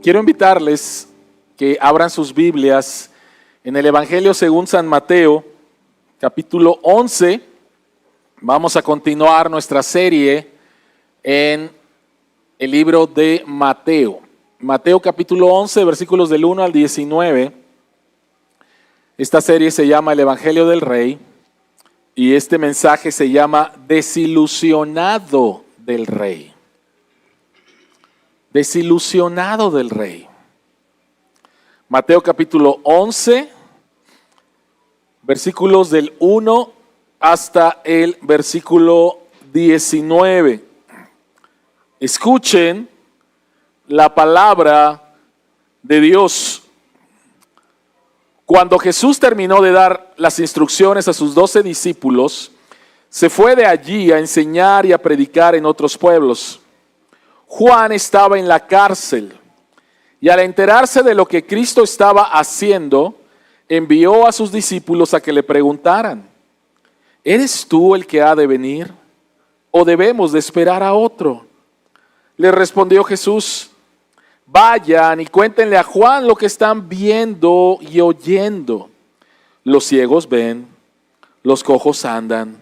Quiero invitarles que abran sus Biblias en el Evangelio según San Mateo, capítulo 11. Vamos a continuar nuestra serie en el libro de Mateo. Mateo capítulo 11, versículos del 1 al 19. Esta serie se llama El Evangelio del Rey y este mensaje se llama Desilusionado del Rey. Desilusionado del Rey. Mateo capítulo 11, versículos del 1 hasta el versículo 19. Escuchen la palabra de Dios. Cuando Jesús terminó de dar las instrucciones a sus 12 discípulos, se fue de allí a enseñar y a predicar en otros pueblos. Juan estaba en la cárcel y al enterarse de lo que Cristo estaba haciendo, envió a sus discípulos a que le preguntaran: ¿eres tú el que ha de venir o debemos de esperar a otro? Le respondió Jesús: vayan y cuéntenle a Juan lo que están viendo y oyendo. Los ciegos ven, los cojos andan,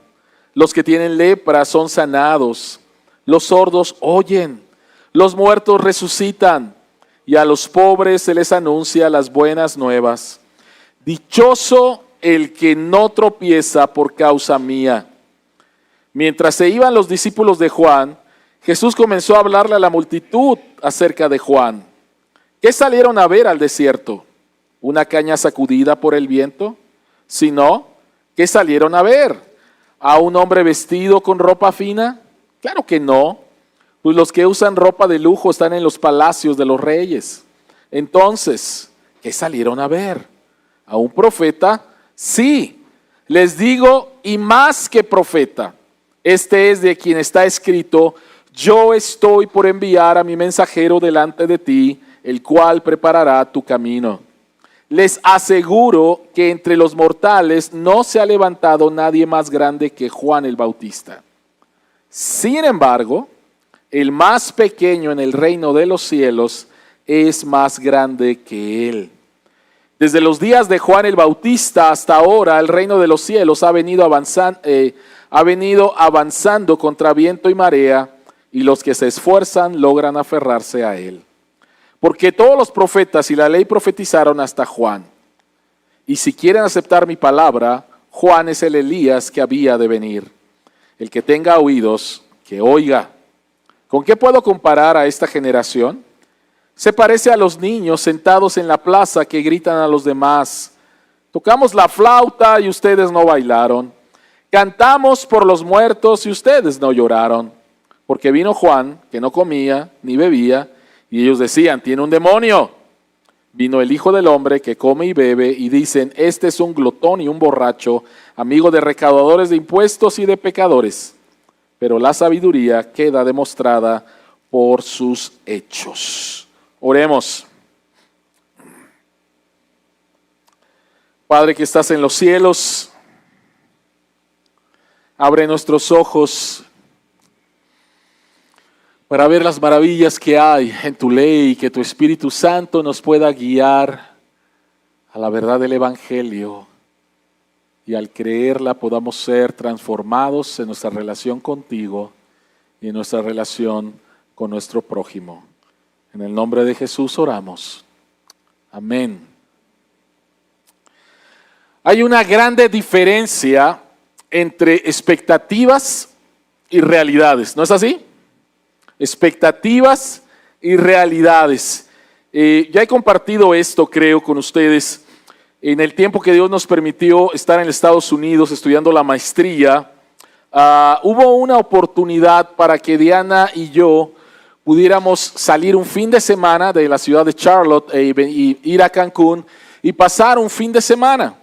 los que tienen lepra son sanados, los sordos oyen, los muertos resucitan y a los pobres se les anuncia las buenas nuevas. Dichoso el que no tropieza por causa mía. Mientras se iban los discípulos de Juan, Jesús comenzó a hablarle a la multitud acerca de Juan. ¿Qué salieron a ver al desierto? ¿Una caña sacudida por el viento? Si no, ¿qué salieron a ver? ¿A un hombre vestido con ropa fina? Claro que no, pues los que usan ropa de lujo están en los palacios de los reyes. Entonces, ¿qué salieron a ver? ¿A un profeta? Sí, les digo, y más que profeta. Este es de quien está escrito: yo estoy por enviar a mi mensajero delante de ti, el cual preparará tu camino. Les aseguro que entre los mortales no se ha levantado nadie más grande que Juan el Bautista. Sin embargo, el más pequeño en el reino de los cielos es más grande que él. Desde los días de Juan el Bautista hasta ahora, el reino de los cielos ha venido avanzando contra viento y marea, y los que se esfuerzan logran aferrarse a él. Porque todos los profetas y la ley profetizaron hasta Juan. Y si quieren aceptar mi palabra, Juan es el Elías que había de venir. El que tenga oídos, que oiga. ¿Con qué puedo comparar a esta generación? Se parece a los niños sentados en la plaza que gritan a los demás: tocamos la flauta y ustedes no bailaron. Cantamos por los muertos y ustedes no lloraron. Porque vino Juan, que no comía ni bebía, y ellos decían: tiene un demonio. Vino el Hijo del Hombre, que come y bebe, y dicen: este es un glotón y un borracho, amigo de recaudadores de impuestos y de pecadores. Pero la sabiduría queda demostrada por sus hechos. Oremos. Padre que estás en los cielos, abre nuestros ojos para ver las maravillas que hay en tu ley y que tu Espíritu Santo nos pueda guiar a la verdad del Evangelio y al creerla podamos ser transformados en nuestra relación contigo y en nuestra relación con nuestro prójimo. En el nombre de Jesús oramos. Amén. Hay una grande diferencia entre expectativas y realidades, ¿no es así? Expectativas y realidades. Ya he compartido esto, creo, con ustedes en el tiempo que Dios nos permitió estar en Estados Unidos estudiando la maestría. Hubo una oportunidad para que Diana y yo pudiéramos salir un fin de semana de la ciudad de Charlotte y ir a Cancún y pasar un fin de semana.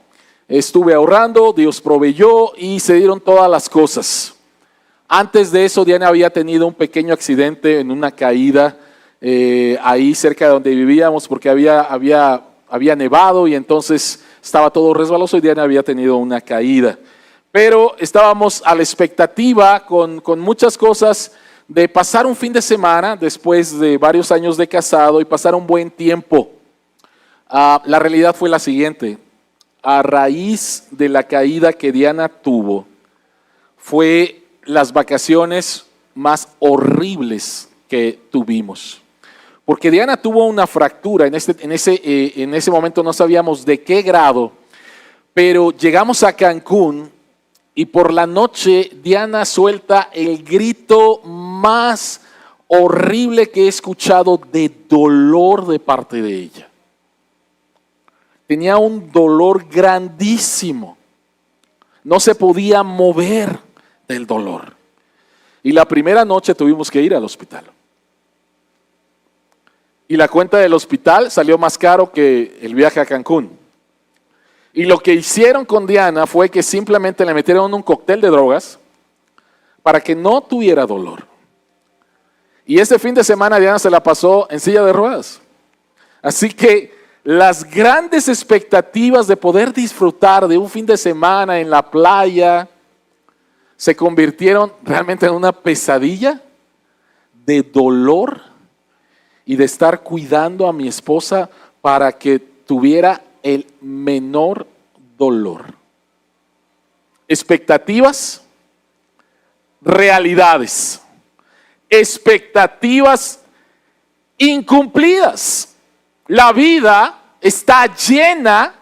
Estuve ahorrando, Dios proveyó y se dieron todas las cosas. Antes de eso, Diana había tenido un pequeño accidente en una caída ahí cerca de donde vivíamos, porque había nevado y entonces estaba todo resbaloso y Diana había tenido una caída. Pero estábamos a la expectativa con muchas cosas de pasar un fin de semana después de varios años de casado y pasar un buen tiempo. La realidad fue la siguiente: a raíz de la caída que Diana tuvo, fue las vacaciones más horribles que tuvimos. Porque Diana tuvo una fractura, en ese momento no sabíamos de qué grado, pero llegamos a Cancún y por la noche Diana suelta el grito más horrible que he escuchado de dolor de parte de ella. Tenía un dolor grandísimo, no se podía mover del dolor. Y la primera noche tuvimos que ir al hospital. Y la cuenta del hospital salió más caro que el viaje a Cancún. Y lo que hicieron con Diana fue que simplemente le metieron un cóctel de drogas para que no tuviera dolor. Y ese fin de semana Diana se la pasó en silla de ruedas. Así que las grandes expectativas de poder disfrutar de un fin de semana en la playa se convirtieron realmente en una pesadilla de dolor y de estar cuidando a mi esposa para que tuviera el menor dolor. Expectativas, realidades. Expectativas incumplidas. La vida está llena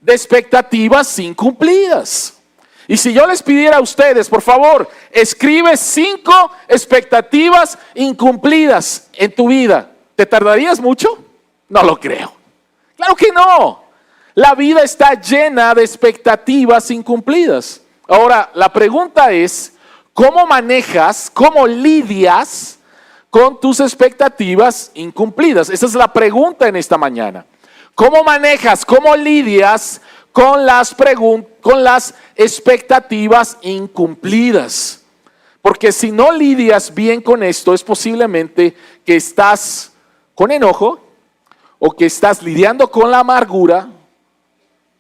de expectativas incumplidas. Y si yo les pidiera a ustedes, por favor, escribe 5 expectativas incumplidas en tu vida, ¿te tardarías mucho? No lo creo. Claro que no. La vida está llena de expectativas incumplidas. Ahora, la pregunta es, ¿cómo manejas, cómo lidias con tus expectativas incumplidas? Esa es la pregunta en esta mañana. ¿Cómo manejas, cómo lidias con las expectativas incumplidas? Porque si no lidias bien con esto, es posiblemente que estás con enojo o que estás lidiando con la amargura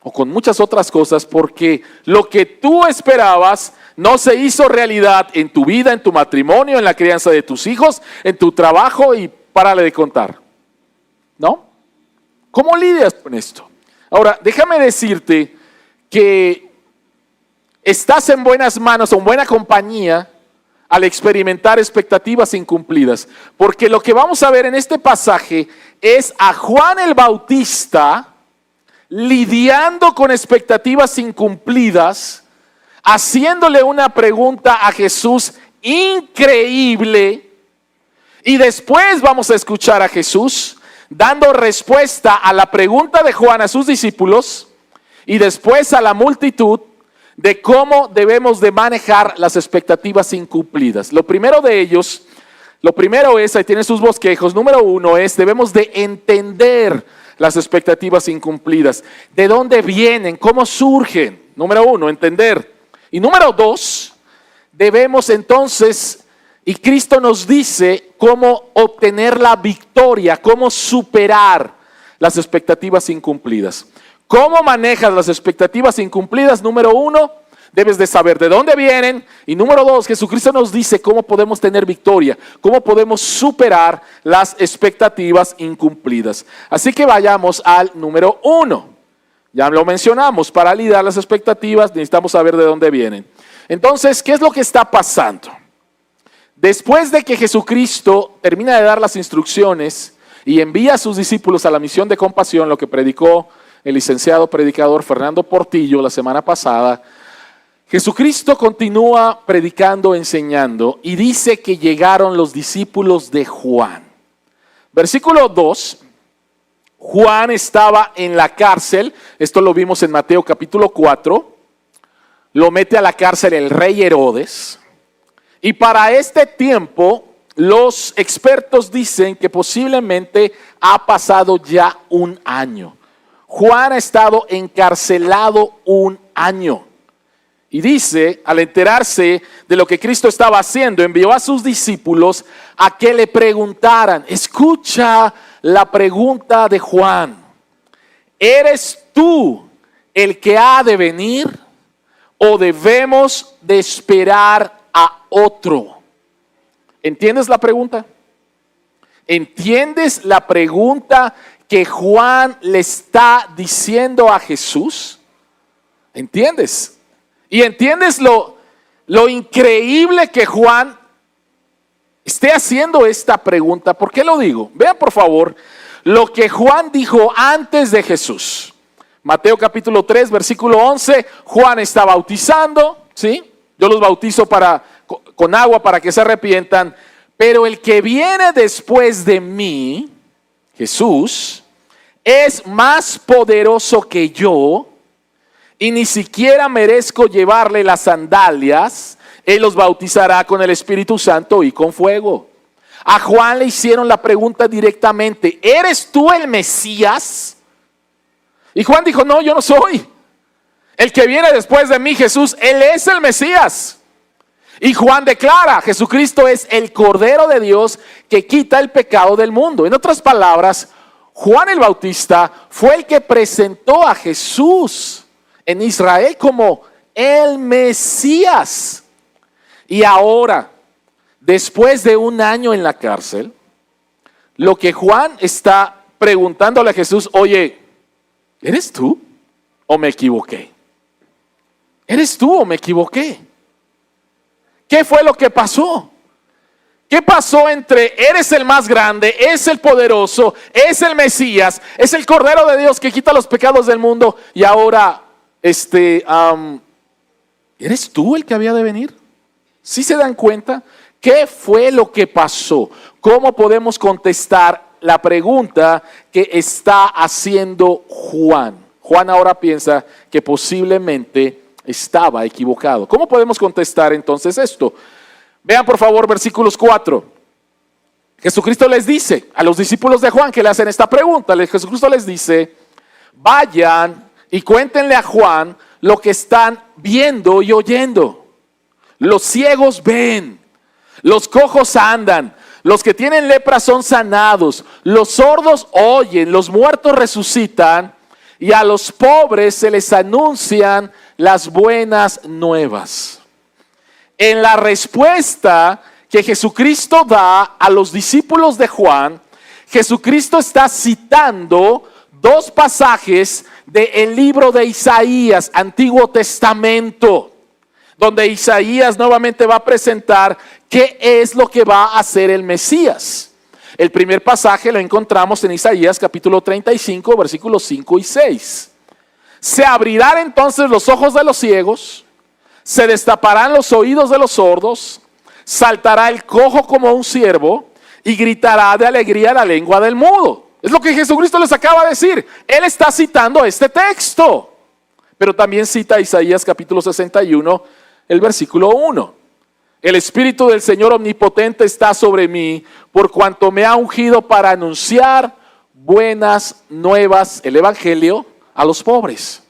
o con muchas otras cosas, porque lo que tú esperabas no se hizo realidad en tu vida, en tu matrimonio, en la crianza de tus hijos, en tu trabajo, y párale de contar. ¿No? ¿Cómo lidias con esto? Ahora, déjame decirte que estás en buenas manos o en buena compañía al experimentar expectativas incumplidas, porque lo que vamos a ver en este pasaje es a Juan el Bautista lidiando con expectativas incumplidas, haciéndole una pregunta a Jesús increíble, y después vamos a escuchar a Jesús dando respuesta a la pregunta de Juan a sus discípulos y después a la multitud de cómo debemos de manejar las expectativas incumplidas. Lo primero es, ahí tienen sus bosquejos, número 1 es, debemos de entender las expectativas incumplidas. ¿De dónde vienen? ¿Cómo surgen? Número 1, entender. Y número 2, debemos entonces, y Cristo nos dice cómo obtener la victoria, cómo superar las expectativas incumplidas. ¿Cómo manejas las expectativas incumplidas? Número 1, debes de saber de dónde vienen. Y número 2, Jesucristo nos dice cómo podemos tener victoria, cómo podemos superar las expectativas incumplidas. Así que vayamos al número 1. Ya lo mencionamos, para lidiar las expectativas necesitamos saber de dónde vienen. Entonces, ¿qué es lo que está pasando? Después de que Jesucristo termina de dar las instrucciones y envía a sus discípulos a la misión de compasión, lo que predicó el licenciado predicador Fernando Portillo la semana pasada, Jesucristo continúa predicando, enseñando, y dice que llegaron los discípulos de Juan. Versículo 2, Juan estaba en la cárcel, esto lo vimos en Mateo capítulo 4, lo mete a la cárcel el rey Herodes, y para este tiempo los expertos dicen que posiblemente ha pasado ya un año. Juan ha estado encarcelado un año. Y dice, al enterarse de lo que Cristo estaba haciendo, envió a sus discípulos a que le preguntaran. Escucha la pregunta de Juan. ¿Eres tú el que ha de venir o debemos de esperar a otro? ¿Entiendes la pregunta? ¿Entiendes la pregunta que Juan le está diciendo a Jesús? ¿Entiendes? Y entiendes lo increíble que Juan esté haciendo esta pregunta. ¿Por qué lo digo? Vean por favor lo que Juan dijo antes de Jesús. Mateo capítulo 3, versículo 11. Juan está bautizando, ¿sí? Yo los bautizo con agua para que se arrepientan. Pero el que viene después de mí, Jesús, es más poderoso que yo, y ni siquiera merezco llevarle las sandalias. Él los bautizará con el Espíritu Santo y con fuego. A Juan le hicieron la pregunta directamente: ¿eres tú el Mesías? Y Juan dijo: no, yo no soy. El que viene después de mí, Jesús, Él es el Mesías. Y Juan declara: Jesucristo es el Cordero de Dios que quita el pecado del mundo. En otras palabras, Juan el Bautista fue el que presentó a Jesús en Israel como el Mesías. Y ahora, después de un año en la cárcel, lo que Juan está preguntándole a Jesús: oye, ¿eres tú o me equivoqué? ¿Eres tú o me equivoqué? ¿Qué fue lo que pasó? ¿Qué pasó entre eres el más grande, es el poderoso, es el Mesías, es el Cordero de Dios que quita los pecados del mundo, y ahora ¿eres tú el que había de venir? ¿Sí se dan cuenta? ¿Qué fue lo que pasó? ¿Cómo podemos contestar la pregunta que está haciendo Juan? Juan ahora piensa que posiblemente estaba equivocado. ¿Cómo podemos contestar entonces esto? Vean por favor versículos 4. Jesucristo les dice a los discípulos de Juan que le hacen esta pregunta. Jesucristo les dice: vayan y cuéntenle a Juan lo que están viendo y oyendo. Los ciegos ven, los cojos andan, los que tienen lepra son sanados, los sordos oyen, los muertos resucitan, y a los pobres se les anuncian las buenas nuevas. En la respuesta que Jesucristo da a los discípulos de Juan, Jesucristo está citando dos pasajes del libro de Isaías, Antiguo Testamento, donde Isaías nuevamente va a presentar qué es lo que va a hacer el Mesías. El primer pasaje lo encontramos en Isaías capítulo 35, versículos 5 y 6. Se abrirán entonces los ojos de los ciegos, se destaparán los oídos de los sordos, saltará el cojo como un ciervo y gritará de alegría la lengua del mudo. Es lo que Jesucristo les acaba de decir. Él está citando este texto, pero también cita Isaías capítulo 61, el versículo 1. El Espíritu del Señor Omnipotente está sobre mí, por cuanto me ha ungido para anunciar buenas nuevas, el Evangelio, a los pobres.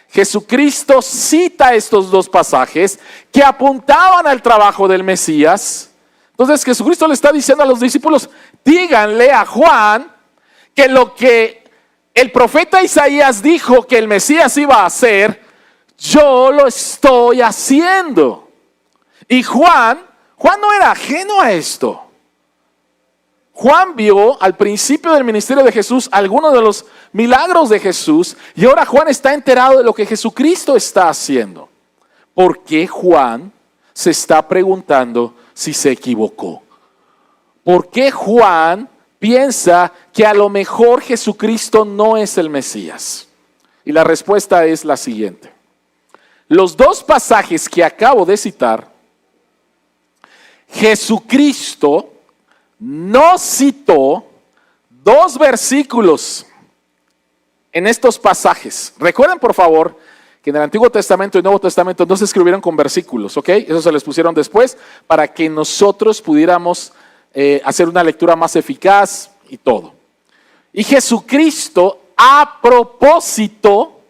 Jesucristo cita estos dos pasajes que apuntaban al trabajo del Mesías. Entonces Jesucristo le está diciendo a los discípulos: díganle a Juan que lo que el profeta Isaías dijo que el Mesías iba a hacer, yo lo estoy haciendo. Y Juan no era ajeno a esto. Juan vio al principio del ministerio de Jesús algunos de los milagros de Jesús, y ahora Juan está enterado de lo que Jesucristo está haciendo. ¿Por qué Juan se está preguntando si se equivocó? ¿Por qué Juan piensa que a lo mejor Jesucristo no es el Mesías? Y la respuesta es la siguiente. Los dos pasajes que acabo de citar, Jesucristo no citó dos versículos en estos pasajes. Recuerden por favor que en el Antiguo Testamento y Nuevo Testamento no se escribieron con versículos, ¿ok? Eso se les pusieron después para que nosotros pudiéramos hacer una lectura más eficaz y todo. Y Jesucristo a propósito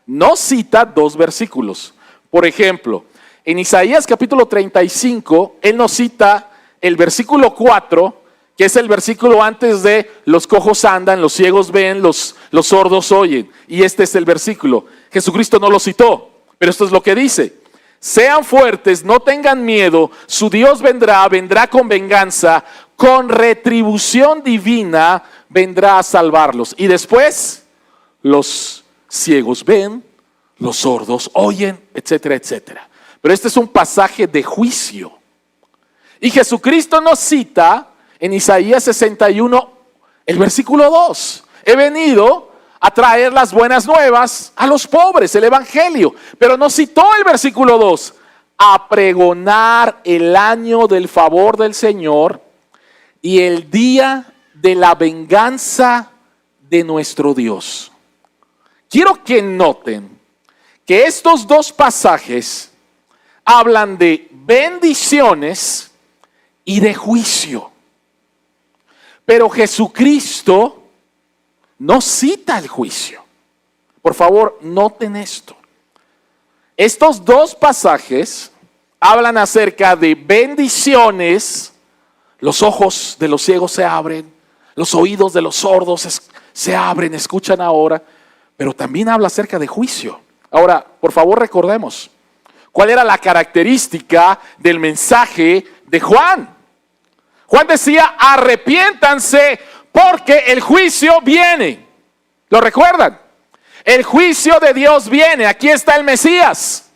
no cita dos versículos. Por ejemplo, en Isaías capítulo 35, Él nos cita el versículo 4, que es el versículo antes de los cojos andan, los ciegos ven, los sordos oyen. Y este es el versículo. Jesucristo no lo citó, pero esto es lo que dice. Sean fuertes, no tengan miedo, su Dios vendrá con venganza, con retribución divina vendrá a salvarlos. Y después los ciegos ven, los sordos oyen, etcétera, etcétera. Pero este es un pasaje de juicio. Y Jesucristo nos cita en Isaías 61, el versículo 2. He venido a traer las buenas nuevas a los pobres, el evangelio. Pero nos citó el versículo 2, a pregonar el año del favor del Señor y el día de la venganza de nuestro Dios. Quiero que noten que estos dos pasajes hablan de bendiciones y de juicio. Pero Jesucristo no cita el juicio. Por favor, noten esto. Estos dos pasajes hablan acerca de bendiciones. Los ojos de los ciegos se abren, los oídos de los sordos se abren, escuchan ahora. Pero también habla acerca de juicio. Ahora, por favor, recordemos cuál era la característica del mensaje de Juan. Juan decía, arrepiéntanse porque el juicio viene. ¿Lo recuerdan? El juicio de Dios viene. Aquí está el Mesías.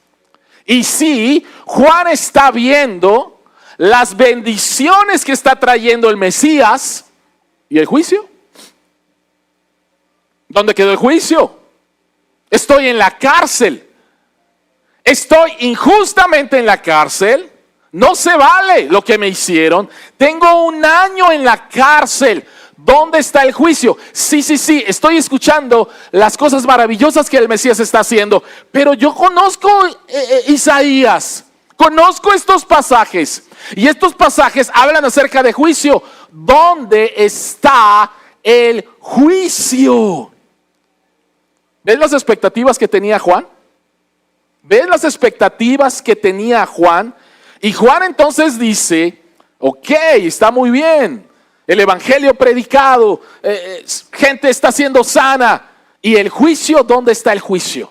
Y sí, Juan está viendo las bendiciones que está trayendo el Mesías. ¿Y el juicio? ¿Dónde quedó el juicio? Estoy en la cárcel. Estoy injustamente en la cárcel. No se vale lo que me hicieron. Tengo 1 año en la cárcel. ¿Dónde está el juicio? Sí, estoy escuchando las cosas maravillosas que el Mesías está haciendo. Pero yo conozco Isaías. Conozco estos pasajes. Y estos pasajes hablan acerca de juicio. ¿Dónde está el juicio? ¿Ves las expectativas que tenía Juan? ¿Ves las expectativas que tenía Juan? Y Juan entonces dice, ok, está muy bien, el evangelio predicado, gente está siendo sana. ¿Y el juicio? ¿Dónde está el juicio?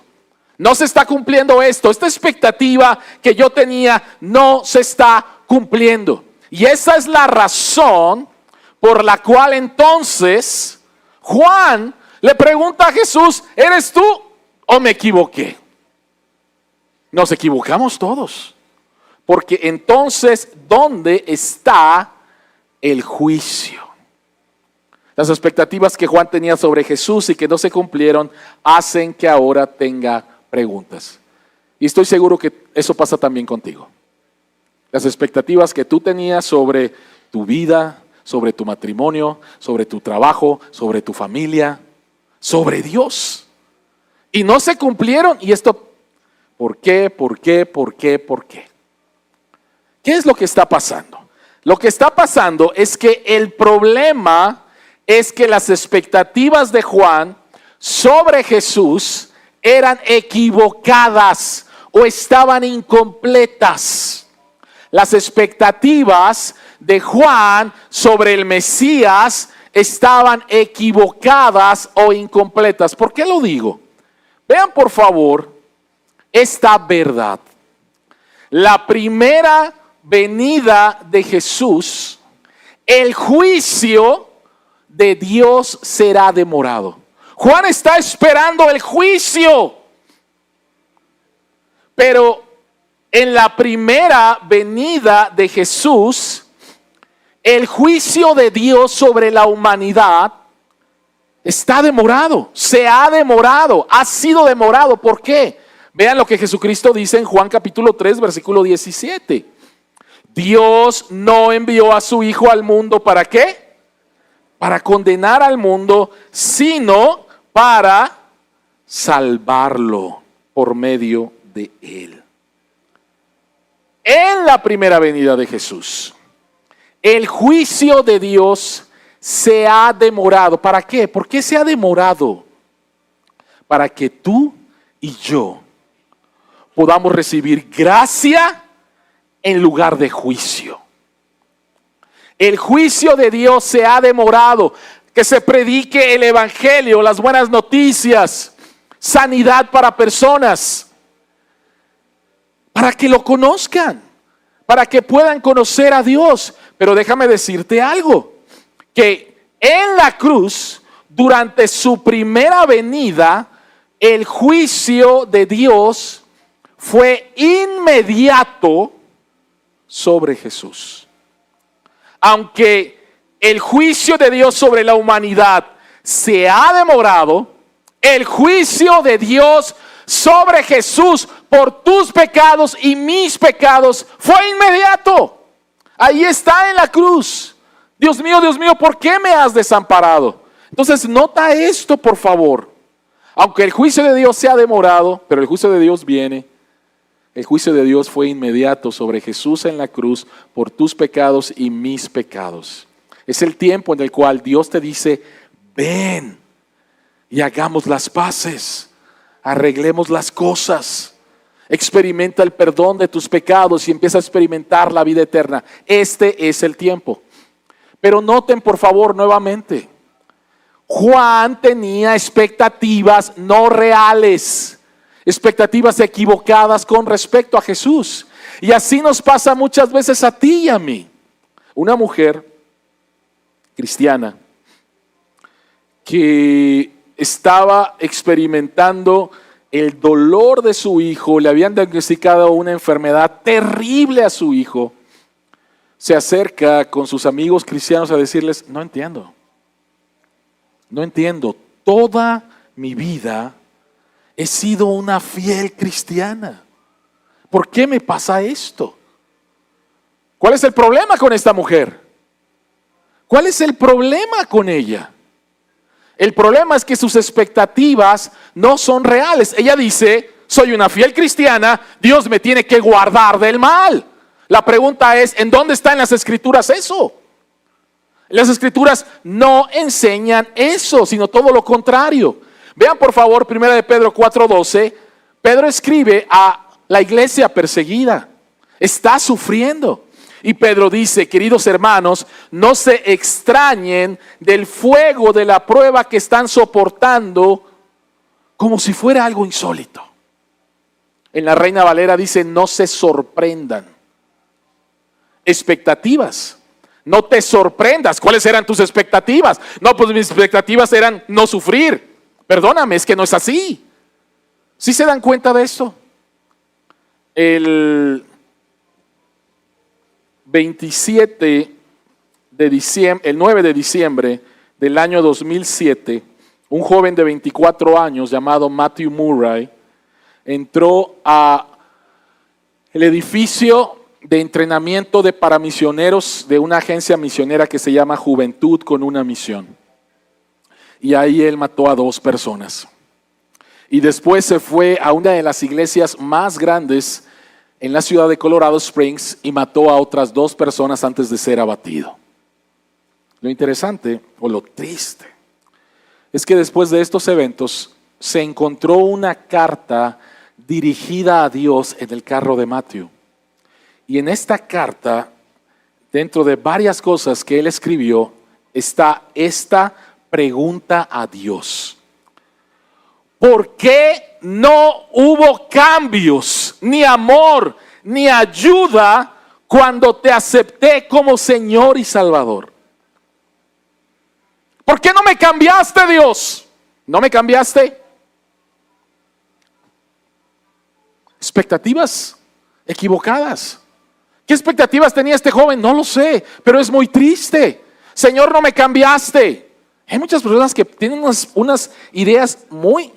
No se está cumpliendo esto. Esta expectativa que yo tenía no se está cumpliendo. Y esa es la razón por la cual entonces Juan le pregunta a Jesús, ¿eres tú o me equivoqué? Nos equivocamos todos. Porque entonces, ¿dónde está el juicio? Las expectativas que Juan tenía sobre Jesús y que no se cumplieron hacen que ahora tenga preguntas. Y estoy seguro que eso pasa también contigo. Las expectativas que tú tenías sobre tu vida, sobre tu matrimonio, sobre tu trabajo, sobre tu familia, sobre Dios. Y no se cumplieron. Y esto, ¿por qué? ¿Qué es lo que está pasando? Lo que está pasando es que el problema es que las expectativas de Juan sobre Jesús eran equivocadas o estaban incompletas. Las expectativas de Juan sobre el Mesías estaban equivocadas o incompletas. ¿Por qué lo digo? Vean por favor esta verdad. La primera venida de Jesús, el juicio de Dios será demorado. Juan está esperando el juicio. Pero en la primera venida de Jesús, el juicio de Dios sobre la humanidad está demorado, se ha demorado, ha sido demorado. ¿Por qué? Vean lo que Jesucristo dice en Juan capítulo 3, versículo 17. Dios no envió a su Hijo al mundo, ¿para qué? Para condenar al mundo, sino para salvarlo por medio de Él. En la primera venida de Jesús, el juicio de Dios se ha demorado. ¿Para qué? ¿Por qué se ha demorado? Para que tú y yo podamos recibir gracia en lugar de juicio. El juicio de Dios se ha demorado. Que se predique el evangelio, las buenas noticias, sanidad para personas. para que lo conozcan, para que puedan conocer a Dios. Pero déjame decirte algo, que en la cruz, durante su primera venida, el juicio de Dios fue inmediato sobre Jesús. Aunque el juicio de Dios sobre la humanidad se ha demorado, el juicio de Dios sobre Jesús por tus pecados y mis pecados fue inmediato. Ahí está en la cruz. Dios mío, ¿por qué me has desamparado? Entonces nota esto, por favor. Aunque el juicio de Dios se ha demorado, pero el juicio de Dios viene. El juicio de Dios fue inmediato sobre Jesús en la cruz por tus pecados y mis pecados. Es el tiempo en el cual Dios te dice, ven y hagamos las paces, arreglemos las cosas, experimenta el perdón de tus pecados y empieza a experimentar la vida eterna. Este es el tiempo. Pero noten por favor nuevamente, Juan tenía expectativas no reales, expectativas equivocadas con respecto a Jesús. Y así nos pasa muchas veces a ti y a mí. Una mujer cristiana que estaba experimentando el dolor de su hijo, le habían diagnosticado una enfermedad terrible a su hijo, se acerca con sus amigos cristianos a decirles, no entiendo, toda mi vida he sido una fiel cristiana. ¿Por qué me pasa esto? ¿Cuál es el problema con esta mujer? ¿Cuál es el problema con ella? El problema es que sus expectativas no son reales. Ella dice, soy una fiel cristiana, Dios me tiene que guardar del mal. La pregunta es, ¿en dónde está en las escrituras eso? Las escrituras no enseñan eso, sino todo lo contrario. Vean por favor 1 de Pedro 4:12. Pedro escribe a la iglesia perseguida. Está sufriendo. Y Pedro dice, queridos hermanos, no se extrañen del fuego de la prueba que están soportando como si fuera algo insólito. En la Reina Valera dice, no se sorprendan. Expectativas. No te sorprendas. ¿Cuáles eran tus expectativas? No, pues mis expectativas eran no sufrir. Perdóname, es que no es así. ¿Sí se dan cuenta de esto? El 27 de diciembre, el 9 de diciembre del año 2007, un joven de 24 años llamado Matthew Murray entró a el edificio de entrenamiento de paramisioneros de una agencia misionera que se llama Juventud con una Misión. Y ahí él mató a 2 personas. Y después se fue a una de las iglesias más grandes en la ciudad de Colorado Springs y mató a otras 2 personas antes de ser abatido. Lo interesante o lo triste es que después de estos eventos se encontró una carta dirigida a Dios en el carro de Matthew. Y en esta carta, dentro de varias cosas que él escribió, está esta pregunta a Dios. ¿Por qué no hubo cambios, ni amor, ni ayuda cuando te acepté como Señor y Salvador? ¿Por qué no me cambiaste, Dios? ¿No me cambiaste? Expectativas equivocadas. ¿Qué expectativas tenía este joven? No lo sé, pero es muy triste. Señor, no me cambiaste. Hay muchas personas que tienen unas ideas muy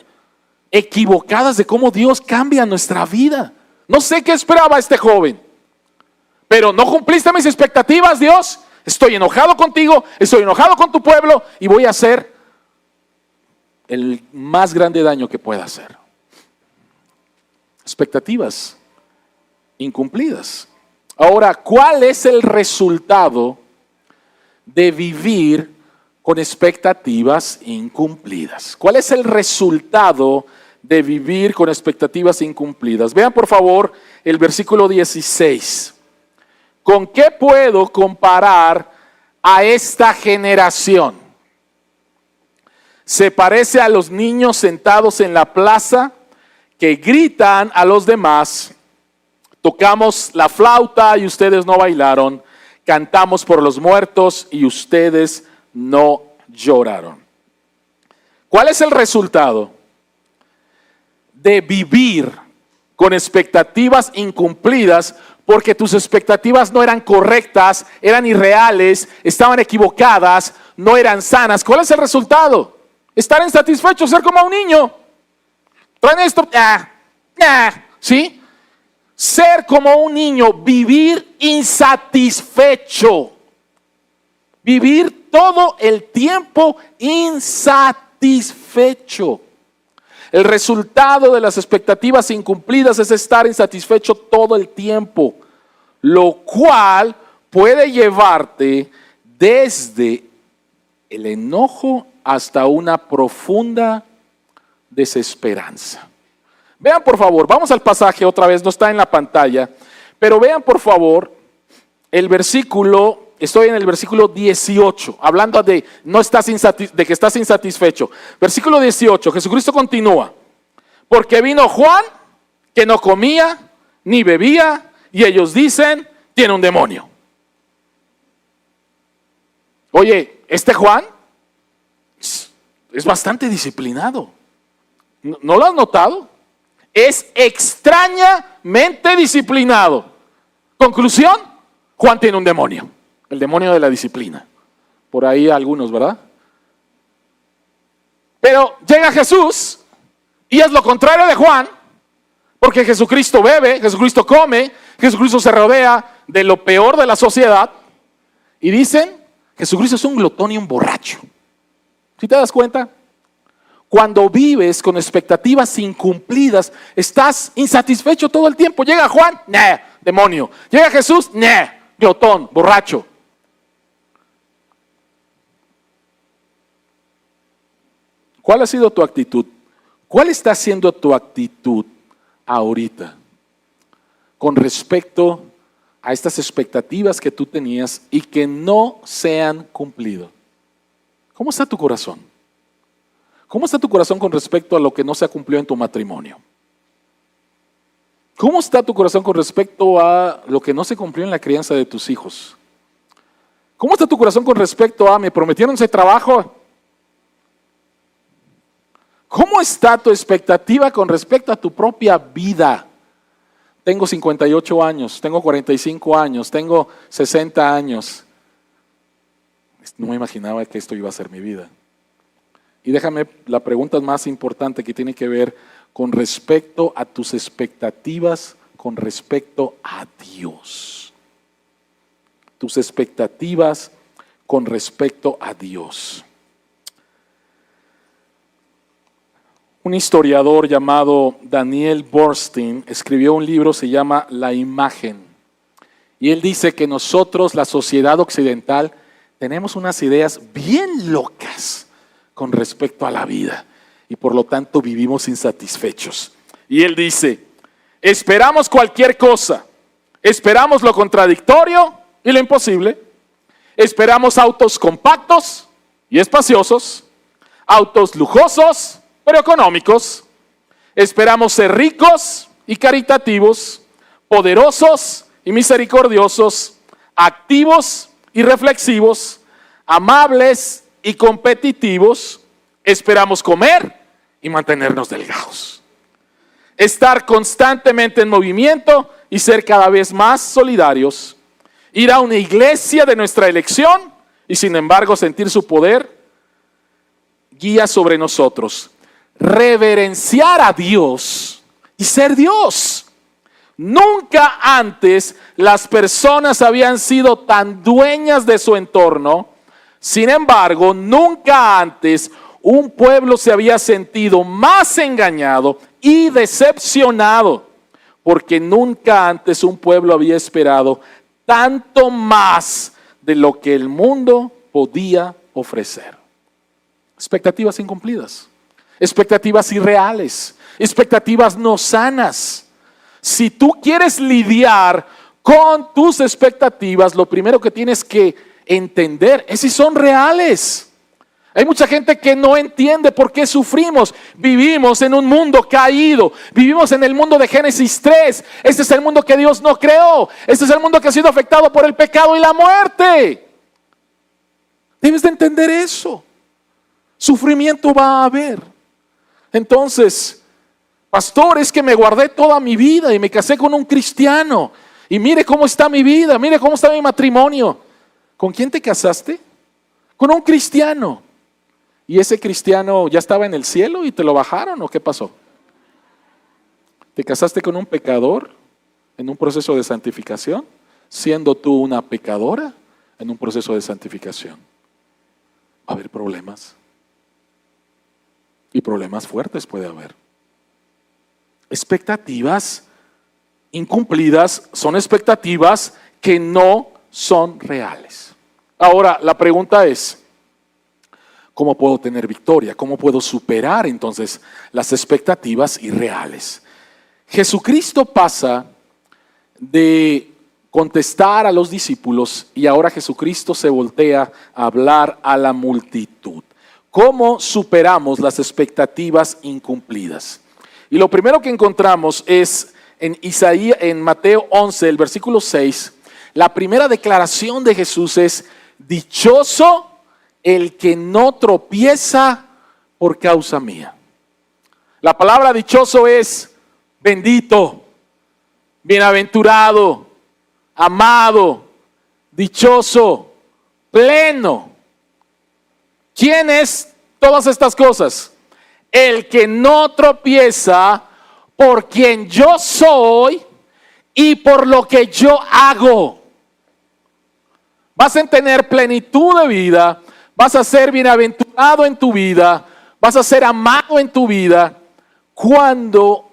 equivocadas de cómo Dios cambia nuestra vida. No sé qué esperaba este joven, pero no cumpliste mis expectativas, Dios. Estoy enojado contigo, estoy enojado con tu pueblo y voy a hacer el más grande daño que pueda hacer. Expectativas incumplidas. Ahora, ¿cuál es el resultado de vivir con expectativas incumplidas? ¿Cuál es el resultado de vivir con expectativas incumplidas? Vean por favor el versículo 16. ¿Con qué puedo comparar a esta generación? Se parece a los niños sentados en la plaza que gritan a los demás: Tocamos la flauta y ustedes no bailaron. Cantamos por los muertos y ustedes no lloraron. ¿Cuál es el resultado de vivir con expectativas incumplidas porque tus expectativas no eran correctas, eran irreales, estaban equivocadas, no eran sanas? ¿Cuál es el resultado? Estar insatisfecho, ser como un niño. Traen esto, ¿sí? Ser como un niño, vivir insatisfecho. Vivir todo el tiempo insatisfecho. El resultado de las expectativas incumplidas es estar insatisfecho todo el tiempo, lo cual puede llevarte desde el enojo hasta una profunda desesperanza. Vean por favor, vamos al pasaje otra vez, no está en la pantalla, pero vean por favor el versículo, estoy en el versículo 18, hablando de, de que estás insatisfecho. Versículo 18, Jesucristo continúa, porque vino Juan que no comía ni bebía y ellos dicen, tiene un demonio. Oye, este Juan es bastante disciplinado, ¿no lo has notado? Es extrañamente disciplinado. Conclusión, Juan tiene un demonio, el demonio de la disciplina. Por ahí algunos, ¿verdad? Pero llega Jesús y es lo contrario de Juan, porque Jesucristo bebe, Jesucristo come, Jesucristo se rodea de lo peor de la sociedad y dicen, Jesucristo es un glotón y un borracho. ¿Sí te das cuenta? Cuando vives con expectativas incumplidas, estás insatisfecho todo el tiempo. Llega Juan, demonio. Llega Jesús, glotón, borracho. ¿Cuál ha sido tu actitud? ¿Cuál está siendo tu actitud ahorita con respecto a estas expectativas que tú tenías y que no se han cumplido? ¿Cómo está tu corazón? ¿Cómo está tu corazón con respecto a lo que no se ha cumplido en tu matrimonio? ¿Cómo está tu corazón con respecto a lo que no se cumplió en la crianza de tus hijos? ¿Cómo está tu corazón con respecto a me prometieron ese trabajo? ¿Cómo está tu expectativa con respecto a tu propia vida? Tengo 58 años, tengo 45 años, tengo 60 años. No me imaginaba que esto iba a ser mi vida. Y déjame, la pregunta más importante que tiene que ver con respecto a tus expectativas con respecto a Dios. Tus expectativas con respecto a Dios. Un historiador llamado Daniel Bernstein escribió un libro, se llama La Imagen. Y él dice que nosotros, la sociedad occidental, tenemos unas ideas bien locas con respecto a la vida y por lo tanto vivimos insatisfechos. Y él dice, esperamos cualquier cosa, esperamos lo contradictorio y lo imposible, esperamos autos compactos y espaciosos, autos lujosos pero económicos, esperamos ser ricos y caritativos, poderosos y misericordiosos, activos y reflexivos, amables y competitivos, esperamos comer y mantenernos delgados. Estar constantemente en movimiento y ser cada vez más solidarios. Ir a una iglesia de nuestra elección y sin embargo sentir su poder guía sobre nosotros. Reverenciar a Dios y ser Dios. Nunca antes las personas habían sido tan dueñas de su entorno. Sin embargo, nunca antes un pueblo se había sentido más engañado y decepcionado, porque nunca antes un pueblo había esperado tanto más de lo que el mundo podía ofrecer. Expectativas incumplidas, expectativas irreales, expectativas no sanas. Si tú quieres lidiar con tus expectativas, lo primero que tienes que entender es si son reales. Hay mucha gente que no entiende por qué sufrimos. Vivimos en un mundo caído. Vivimos en el mundo de Génesis 3. Este es el mundo que Dios no creó. Este es el mundo que ha sido afectado por el pecado y la muerte. Debes de entender eso. Sufrimiento va a haber. Entonces, pastor, es que me guardé toda mi vida y me casé con un cristiano. Y mire cómo está mi vida, mire cómo está mi matrimonio. ¿Con quién te casaste? Con un cristiano. ¿Y ese cristiano ya estaba en el cielo y te lo bajaron o qué pasó? ¿Te casaste con un pecador en un proceso de santificación? Siendo tú una pecadora en un proceso de santificación. Va a haber problemas. Y problemas fuertes puede haber. Expectativas incumplidas son expectativas que no son reales. Ahora, la pregunta es, ¿cómo puedo tener victoria? ¿Cómo puedo superar entonces las expectativas irreales? Jesucristo pasa de contestar a los discípulos y ahora Jesucristo se voltea a hablar a la multitud. ¿Cómo superamos las expectativas incumplidas? Y lo primero que encontramos es en Mateo 11, el versículo 6, la primera declaración de Jesús es: dichoso el que no tropieza por causa mía. La palabra dichoso es bendito, bienaventurado, amado, dichoso, pleno. ¿Quién es todas estas cosas? El que no tropieza por quien yo soy y por lo que yo hago. Vas a tener plenitud de vida, vas a ser bienaventurado en tu vida, vas a ser amado en tu vida cuando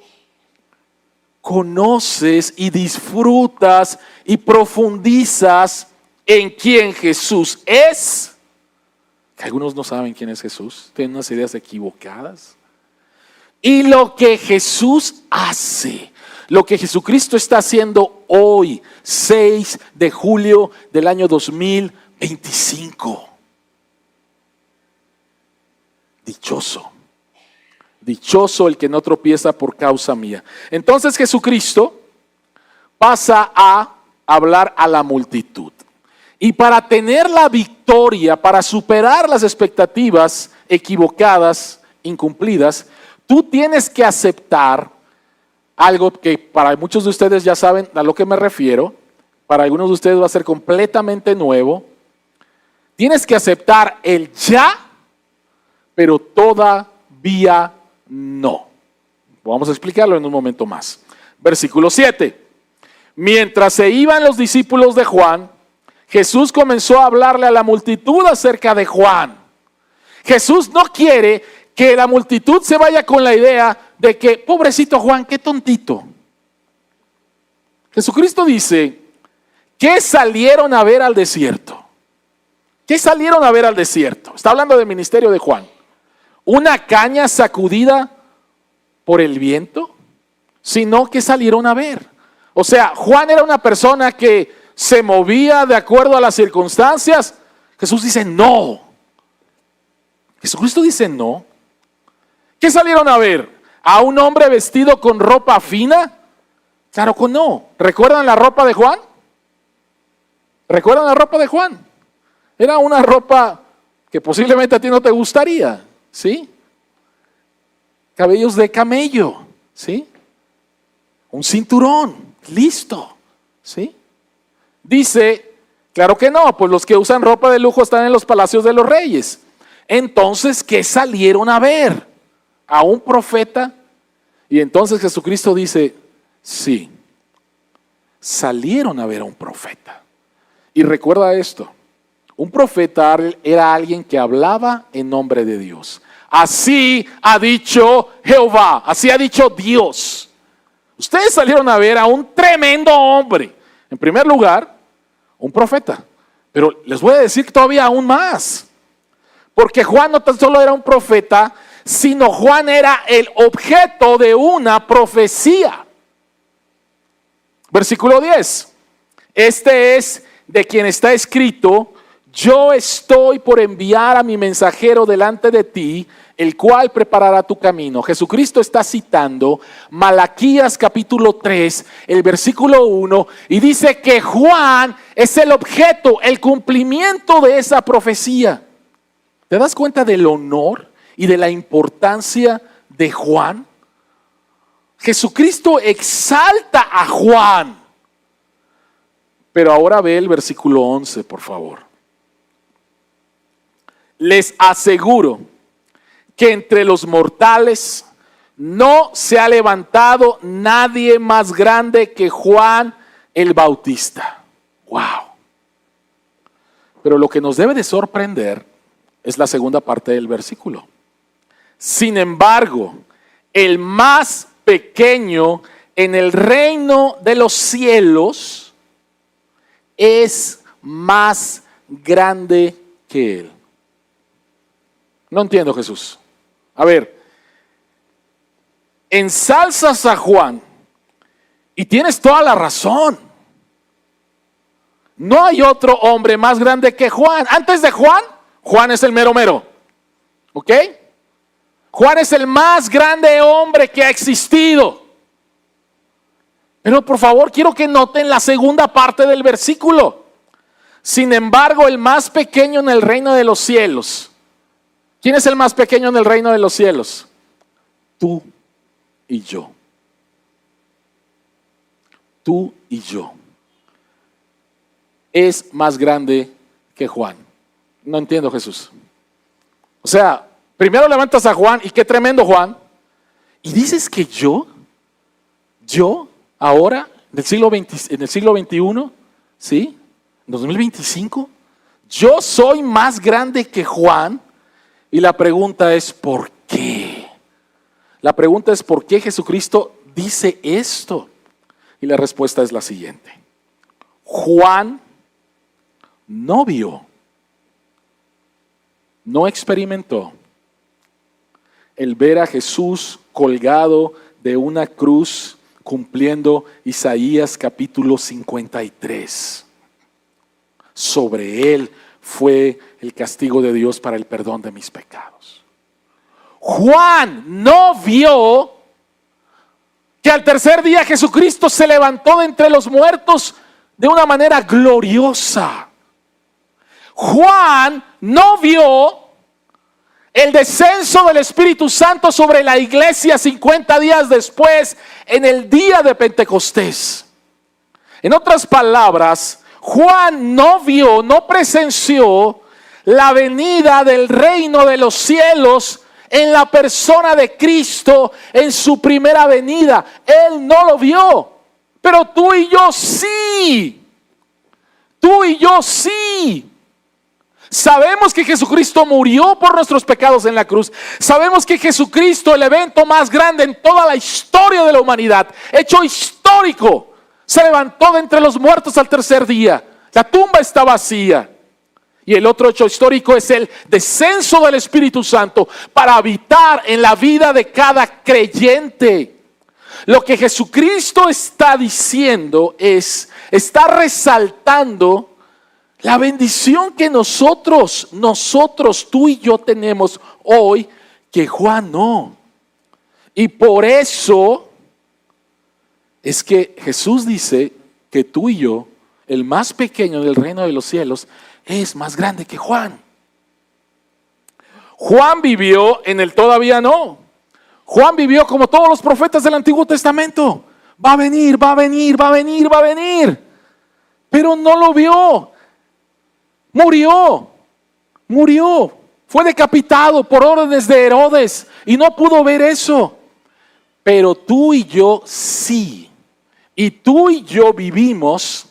conoces y disfrutas y profundizas en quién Jesús es. Que algunos no saben quién es Jesús, tienen unas ideas equivocadas. Y lo que Jesús hace, lo que Jesucristo está haciendo hoy, 6 de julio del año 2025. Dichoso, dichoso el que no tropieza por causa mía. Entonces Jesucristo pasa a hablar a la multitud. Y para tener la victoria, para superar las expectativas equivocadas, incumplidas, tú tienes que aceptar algo que para muchos de ustedes ya saben a lo que me refiero, para algunos de ustedes va a ser completamente nuevo. Tienes que aceptar el ya, pero todavía no. Vamos a explicarlo en un momento más. Versículo 7. Mientras se iban los discípulos de Juan, Jesús comenzó a hablarle a la multitud acerca de Juan. Jesús no quiere que la multitud se vaya con la idea de que, pobrecito Juan, qué tontito. Jesucristo dice, ¿qué salieron a ver al desierto? ¿Qué salieron a ver al desierto? Está hablando del ministerio de Juan. ¿Una caña sacudida por el viento? Sino que salieron a ver. O sea, Juan era una persona que se movía de acuerdo a las circunstancias. Jesús dice no. Jesucristo dice no. ¿Qué salieron a ver? ¿A un hombre vestido con ropa fina? Claro que no. ¿Recuerdan la ropa de Juan? ¿Recuerdan la ropa de Juan? Era una ropa que posiblemente a ti no te gustaría, ¿sí? Cabellos de camello, ¿sí? Un cinturón, listo, ¿sí? Dice, claro que no, pues los que usan ropa de lujo están en los palacios de los reyes. Entonces, ¿qué salieron a ver? ¿A un profeta? Y entonces Jesucristo dice, sí, salieron a ver a un profeta. Y recuerda esto, un profeta era alguien que hablaba en nombre de Dios. Así ha dicho Jehová, así ha dicho Dios. Ustedes salieron a ver a un tremendo hombre. En primer lugar, un profeta. Pero les voy a decir todavía aún más. Porque Juan no tan solo era un profeta, sino Juan era el objeto de una profecía. Versículo 10. Este es de quien está escrito, yo estoy por enviar a mi mensajero delante de ti, el cual preparará tu camino. Jesucristo está citando Malaquías capítulo 3, el versículo 1, y dice que Juan es el objeto, el cumplimiento de esa profecía. ¿Te das cuenta del honor y de la importancia de Juan? Jesucristo exalta a Juan. Pero ahora ve el versículo 11, por favor. Les aseguro que entre los mortales no se ha levantado nadie más grande que Juan el Bautista. Wow. Pero lo que nos debe de sorprender es la segunda parte del versículo. Sin embargo, el más pequeño en el reino de los cielos es más grande que él. No entiendo, Jesús. A ver, ensalzas a Juan y tienes toda la razón. No hay otro hombre más grande que Juan. Antes de Juan, Juan es el mero mero. ¿Ok? Juan es el más grande hombre que ha existido. Pero por favor, quiero que noten la segunda parte del versículo. Sin embargo, el más pequeño en el reino de los cielos. ¿Quién es el más pequeño en el reino de los cielos? Tú y yo. Tú y yo. Es más grande que Juan. No entiendo, Jesús. O sea, primero levantas a Juan, y qué tremendo Juan, y dices que yo ahora, en el siglo XXI, ¿sí? En 2025, yo soy más grande que Juan. Y la pregunta es, ¿por qué? La pregunta es, ¿por qué Jesucristo dice esto? Y la respuesta es la siguiente. Juan no vio, no experimentó el ver a Jesús colgado de una cruz cumpliendo Isaías capítulo 53. Sobre él fue el castigo de Dios para el perdón de mis pecados. Juan no vio que al tercer día Jesucristo se levantó de entre los muertos de una manera gloriosa. Juan no vio el descenso del Espíritu Santo sobre la iglesia 50 días después, en el día de Pentecostés. En otras palabras, Juan no vio, no presenció la venida del reino de los cielos en la persona de Cristo en su primera venida. Él no lo vio, pero tú y yo sí. Tú y yo sí. Sabemos que Jesucristo murió por nuestros pecados en la cruz. Sabemos que Jesucristo, el evento más grande en toda la historia de la humanidad, hecho histórico, se levantó de entre los muertos al tercer día. La tumba está vacía. Y el otro hecho histórico es el descenso del Espíritu Santo para habitar en la vida de cada creyente. Lo que Jesucristo está diciendo está resaltando la bendición que nosotros, tú y yo tenemos hoy, que Juan no. Y por eso es que Jesús dice que tú y yo, el más pequeño del reino de los cielos, es más grande que Juan. Juan vivió en el todavía no. Juan vivió como todos los profetas del Antiguo Testamento. Va a venir, va a venir, va a venir, va a venir. Pero no lo vio. Murió. Fue decapitado por órdenes de Herodes y no pudo ver eso. Pero tú y yo sí. Y tú y yo vivimos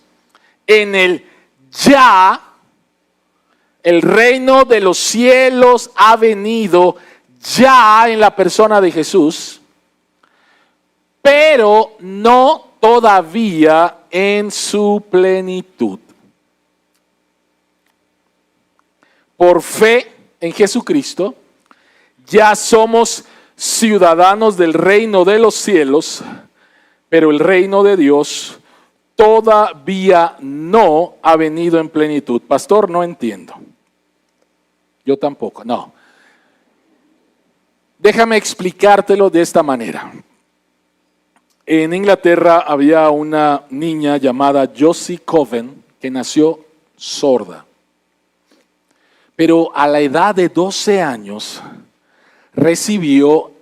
en el ya. El reino de los cielos ha venido ya en la persona de Jesús, pero no todavía en su plenitud. Por fe en Jesucristo, ya somos ciudadanos del reino de los cielos, pero el reino de Dios todavía no ha venido en plenitud. Pastor, no entiendo. Yo tampoco, no. Déjame explicártelo de esta manera. En Inglaterra había una niña llamada Josie Coven que nació sorda. Pero a la edad de 12 años recibió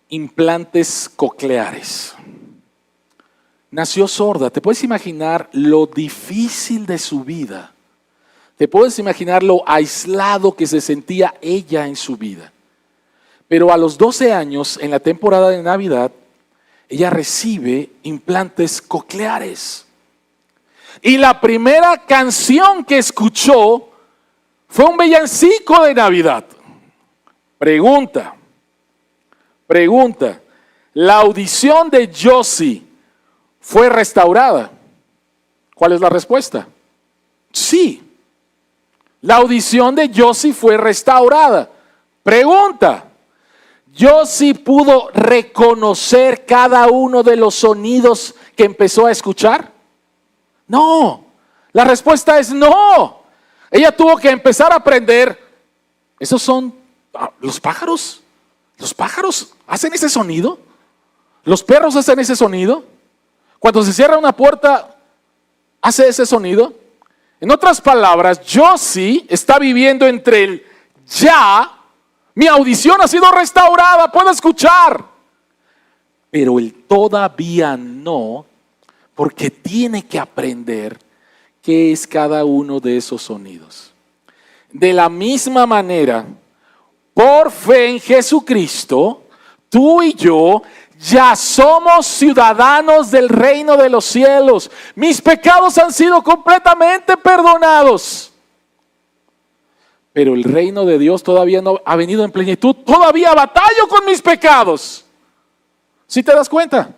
implantes cocleares. Nació sorda. ¿Te puedes imaginar lo difícil de su vida? ¿Te puedes imaginar lo aislado que se sentía ella en su vida? Pero a los 12 años, en la temporada de Navidad, ella recibe implantes cocleares. Y la primera canción que escuchó fue un villancico de Navidad. Pregunta. ¿La audición de Josie fue restaurada? ¿Cuál es la respuesta? Sí. La audición de Josie fue restaurada. Pregunta. ¿Josie pudo reconocer cada uno de los sonidos que empezó a escuchar? No. La respuesta es no. Ella tuvo que empezar a aprender. ¿Esos son los pájaros? ¿Los pájaros hacen ese sonido? ¿Los perros hacen ese sonido? Cuando se cierra una puerta, ¿hace ese sonido? En otras palabras, Josie está viviendo entre el ya. Mi audición ha sido restaurada, puedo escuchar. Pero el todavía no, porque tiene que aprender qué es cada uno de esos sonidos. De la misma manera, por fe en Jesucristo, tú y yo ya somos ciudadanos del reino de los cielos. Mis pecados han sido completamente perdonados. Pero el reino de Dios todavía no ha venido en plenitud. Todavía batallo con mis pecados. ¿Sí te das cuenta?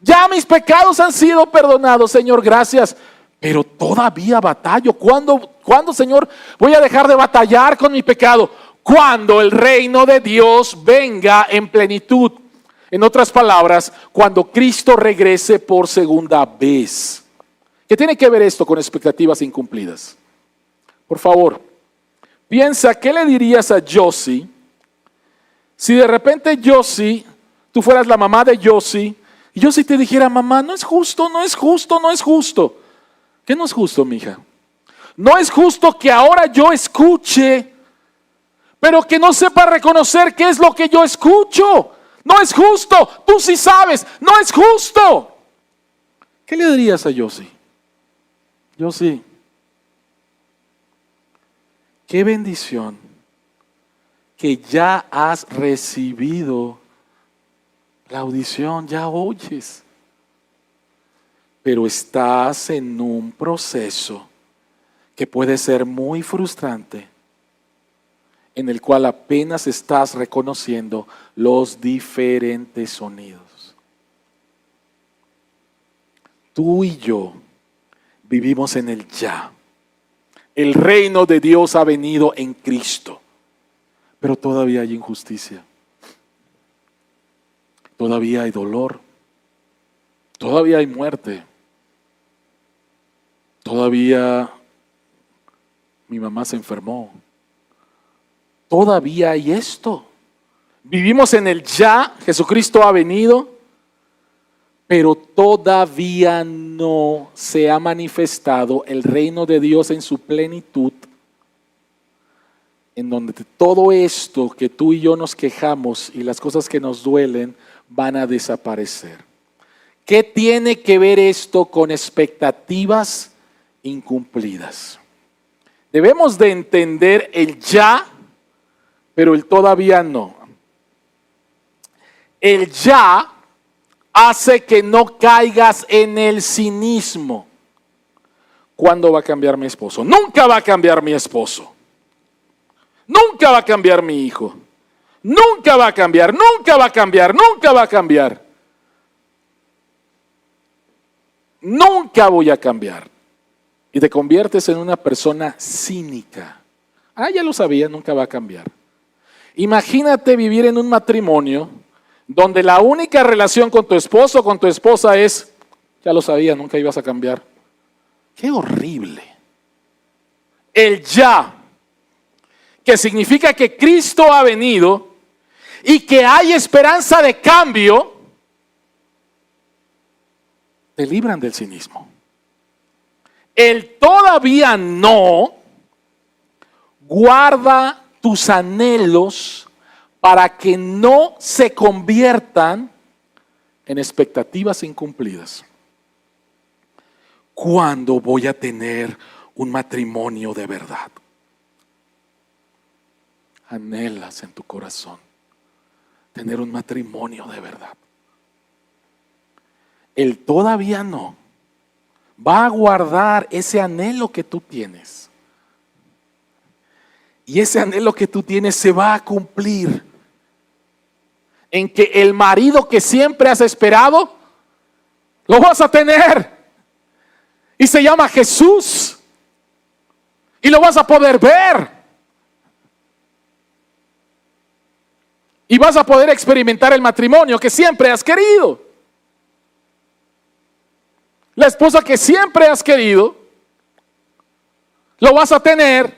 Ya mis pecados han sido perdonados, Señor, gracias. Pero todavía batallo. ¿Cuándo, Señor, voy a dejar de batallar con mi pecado? Cuando el reino de Dios venga en plenitud. En otras palabras, cuando Cristo regrese por segunda vez. ¿Qué tiene que ver esto con expectativas incumplidas? Por favor, piensa, ¿qué le dirías a Josie si de repente Josie, tú fueras la mamá de Josie, y Josie te dijera, mamá, no es justo, no es justo, no es justo? ¿Qué no es justo, mija? No es justo que ahora yo escuche, pero que no sepa reconocer qué es lo que yo escucho. No es justo, tú sí sabes, no es justo. ¿Qué le dirías a Josie? Josie, qué bendición que ya has recibido la audición, ya oyes. Pero estás en un proceso que puede ser muy frustrante, en el cual apenas estás reconociendo los diferentes sonidos. Tú y yo vivimos en el ya. El reino de Dios ha venido en Cristo, pero todavía hay injusticia. Todavía hay dolor. Todavía hay muerte. Todavía mi mamá se enfermó. Todavía hay esto. Vivimos en el ya, Jesucristo ha venido, pero todavía no se ha manifestado el reino de Dios en su plenitud, en donde todo esto que tú y yo nos quejamos y las cosas que nos duelen van a desaparecer. ¿Qué tiene que ver esto con expectativas incumplidas? Debemos de entender el ya, pero el todavía no. El ya hace que no caigas en el cinismo. ¿Cuándo va a cambiar mi esposo? Nunca va a cambiar mi esposo. Nunca va a cambiar mi hijo. Nunca va a cambiar, nunca va a cambiar, nunca va a cambiar. Nunca voy a cambiar. Y te conviertes en una persona cínica. Ya lo sabía, nunca va a cambiar. Imagínate vivir en un matrimonio donde la única relación con tu esposo o con tu esposa es Ya lo sabía, nunca ibas a cambiar. Qué horrible. El ya, que significa que Cristo ha venido y que hay esperanza de cambio, te libran del cinismo. El todavía no guarda tus anhelos para que no se conviertan en expectativas incumplidas. ¿Cuándo voy a tener un matrimonio de verdad? Anhelas en tu corazón tener un matrimonio de verdad. El todavía no va a guardar ese anhelo que tú tienes. Y ese anhelo que tú tienes se va a cumplir en que el marido que siempre has esperado, lo vas a tener. Y se llama Jesús. Y lo vas a poder ver. Y vas a poder experimentar el matrimonio que siempre has querido. La esposa que siempre has querido, lo vas a tener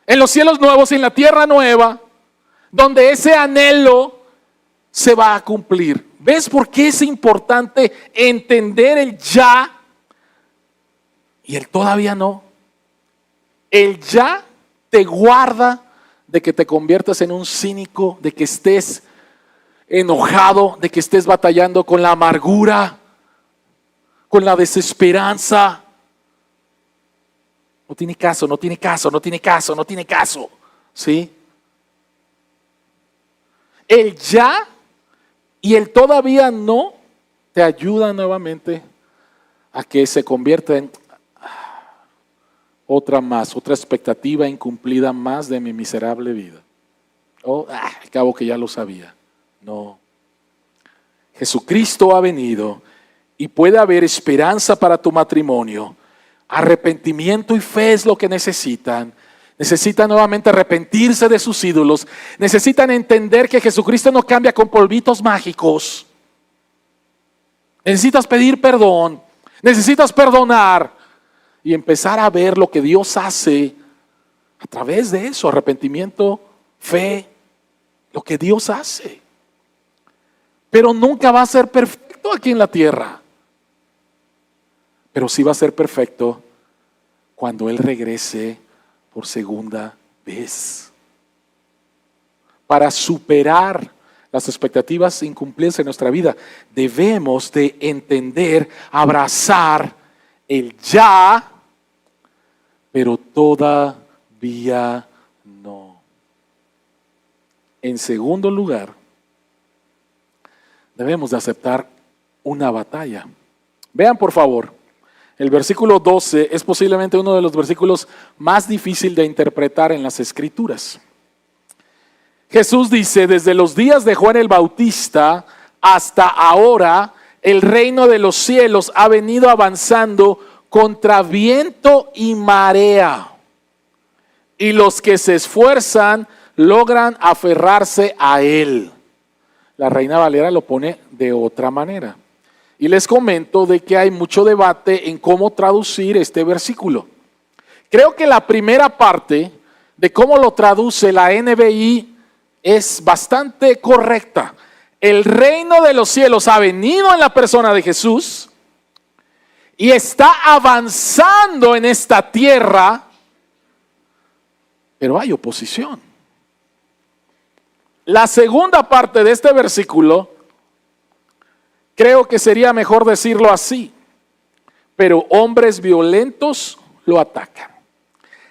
en los cielos nuevos y en la tierra nueva, donde ese anhelo se va a cumplir. ¿Ves por qué es importante entender el ya y el todavía no? El ya te guarda de que te conviertas en un cínico, de que estés enojado, de que estés batallando con la amargura, con la desesperanza. No tiene caso, no tiene caso, no tiene caso, no tiene caso. ¿Sí? El ya y el todavía no te ayuda nuevamente a que se convierta en otra expectativa incumplida más de mi miserable vida. Al cabo que ya lo sabía. No. Jesucristo ha venido y puede haber esperanza para tu matrimonio. Arrepentimiento y fe es lo que necesitan. Necesitan nuevamente arrepentirse de sus ídolos. Necesitan entender que Jesucristo no cambia con polvitos mágicos. Necesitas pedir perdón. Necesitas perdonar y empezar a ver lo que Dios hace a través de eso. Arrepentimiento, fe, lo que Dios hace. Pero nunca va a ser perfecto aquí en la tierra. Pero sí va a ser perfecto cuando Él regrese por segunda vez. Para superar las expectativas incumplidas en nuestra vida, debemos de entender, abrazar el ya, pero todavía no. En segundo lugar, debemos de aceptar una batalla. Vean por favor, el versículo 12 es posiblemente uno de los versículos más difíciles de interpretar en las Escrituras. Jesús dice, desde los días de Juan el Bautista hasta ahora, el reino de los cielos ha venido avanzando contra viento y marea. Y los que se esfuerzan logran aferrarse a él. La Reina Valera lo pone de otra manera. Y les comento de que hay mucho debate en cómo traducir este versículo. Creo que la primera parte de cómo lo traduce la NBI es bastante correcta. El reino de los cielos ha venido en la persona de Jesús y está avanzando en esta tierra, pero hay oposición. La segunda parte de este versículo, creo que sería mejor decirlo así, pero hombres violentos lo atacan.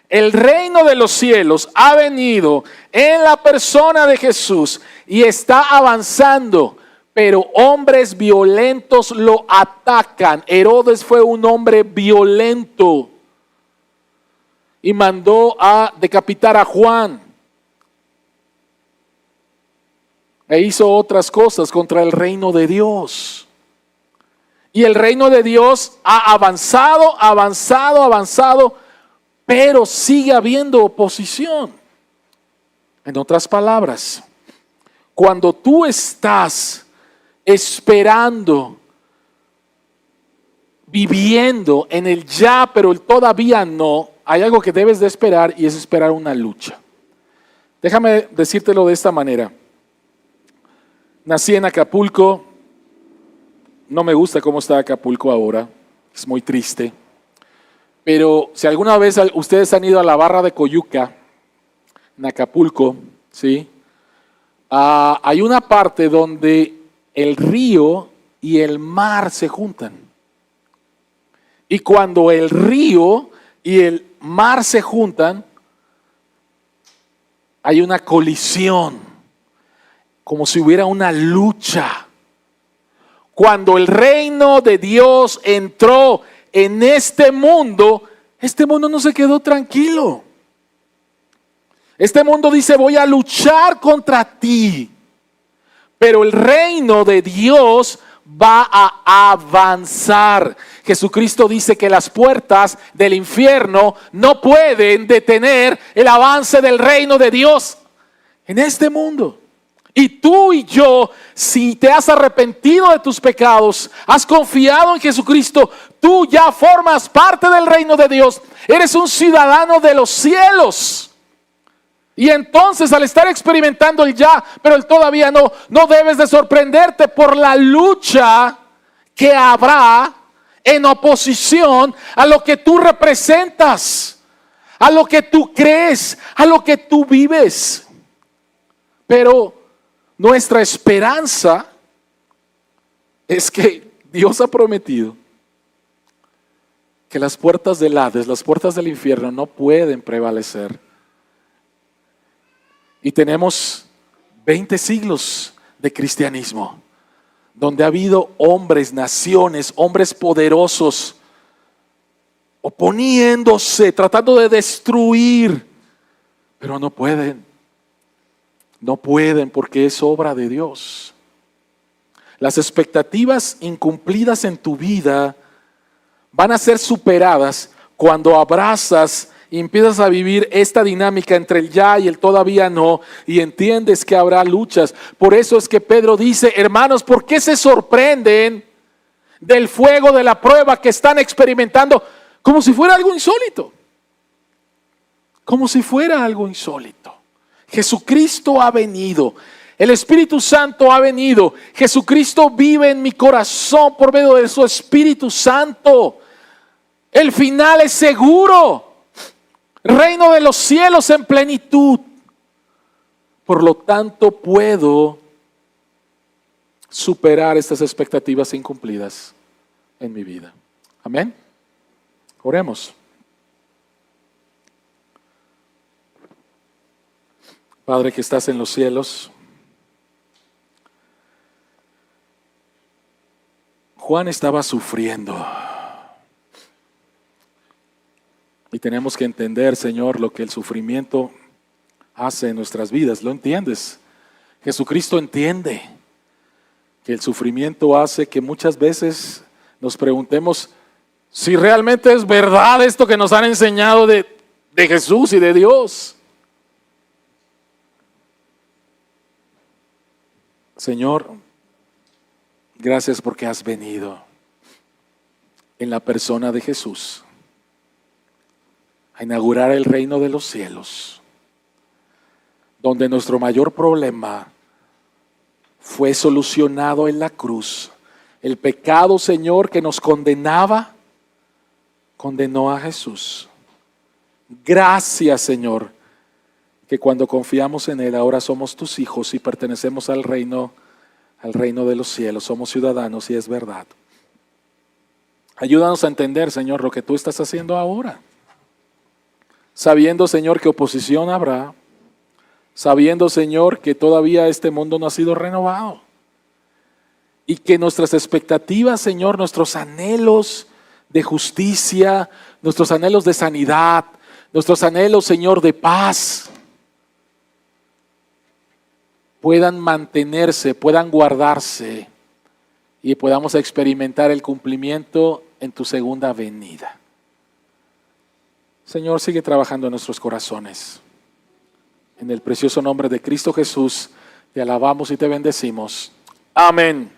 El reino de los cielos ha venido en la persona de Jesús y está avanzando, pero hombres violentos lo atacan. Herodes fue un hombre violento y mandó a decapitar a Juan. E hizo otras cosas contra el reino de Dios. Y el reino de Dios ha avanzado, pero sigue habiendo oposición. En otras palabras, cuando tú estás esperando viviendo en el ya, pero el todavía no, hay algo que debes de esperar y es esperar una lucha. Déjame decírtelo de esta manera. Nací en Acapulco, no me gusta cómo está Acapulco ahora, es muy triste. Pero si alguna vez ustedes han ido a la barra de Coyuca, en Acapulco, ¿sí? Hay una parte donde el río y el mar se juntan. Y cuando el río y el mar se juntan, hay una colisión, como si hubiera una lucha. Cuando el reino de Dios entró en este mundo no se quedó tranquilo. Este mundo dice: voy a luchar contra ti. Pero el reino de Dios va a avanzar. Jesucristo dice que las puertas del infierno no pueden detener el avance del reino de Dios en este mundo. Y tú y yo, si te has arrepentido de tus pecados, has confiado en Jesucristo, tú ya formas parte del reino de Dios. Eres un ciudadano de los cielos. Y entonces, al estar experimentando el ya, pero el todavía no, no debes de sorprenderte por la lucha que habrá en oposición a lo que tú representas, a lo que tú crees, a lo que tú vives. Pero nuestra esperanza es que Dios ha prometido que las puertas del Hades, las puertas del infierno no pueden prevalecer. Y tenemos 20 siglos de cristianismo, donde ha habido hombres, naciones, hombres poderosos, oponiéndose, tratando de destruir, pero no pueden. No pueden, porque es obra de Dios. Las expectativas incumplidas en tu vida van a ser superadas cuando abrazas y empiezas a vivir esta dinámica entre el ya y el todavía no, y entiendes que habrá luchas. Por eso es que Pedro dice: hermanos, ¿por qué se sorprenden del fuego de la prueba que están experimentando? Como si fuera algo insólito. Como si fuera algo insólito. Jesucristo ha venido. El Espíritu Santo ha venido. Jesucristo vive en mi corazón por medio de su Espíritu Santo. El final es seguro. Reino de los cielos en plenitud. Por lo tanto, puedo superar estas expectativas incumplidas en mi vida. Amén. Oremos. Padre que estás en los cielos, Juan estaba sufriendo. Y tenemos que entender, Señor, lo que el sufrimiento hace en nuestras vidas. ¿Lo entiendes? Jesucristo entiende que el sufrimiento hace que muchas veces nos preguntemos si realmente es verdad esto que nos han enseñado de Jesús y de Dios. Señor, gracias porque has venido en la persona de Jesús a inaugurar el reino de los cielos, donde nuestro mayor problema fue solucionado en la cruz. El pecado, Señor, que nos condenaba, condenó a Jesús. Gracias, Señor, que cuando confiamos en Él, ahora somos tus hijos y pertenecemos al reino de los cielos. Somos ciudadanos y es verdad. Ayúdanos a entender, Señor, lo que tú estás haciendo ahora. Sabiendo, Señor, que oposición habrá. Sabiendo, Señor, que todavía este mundo no ha sido renovado. Y que nuestras expectativas, Señor, nuestros anhelos de justicia, nuestros anhelos de sanidad, nuestros anhelos, Señor, de paz, puedan mantenerse, puedan guardarse y podamos experimentar el cumplimiento en tu segunda venida. Señor, sigue trabajando en nuestros corazones. En el precioso nombre de Cristo Jesús, te alabamos y te bendecimos. Amén.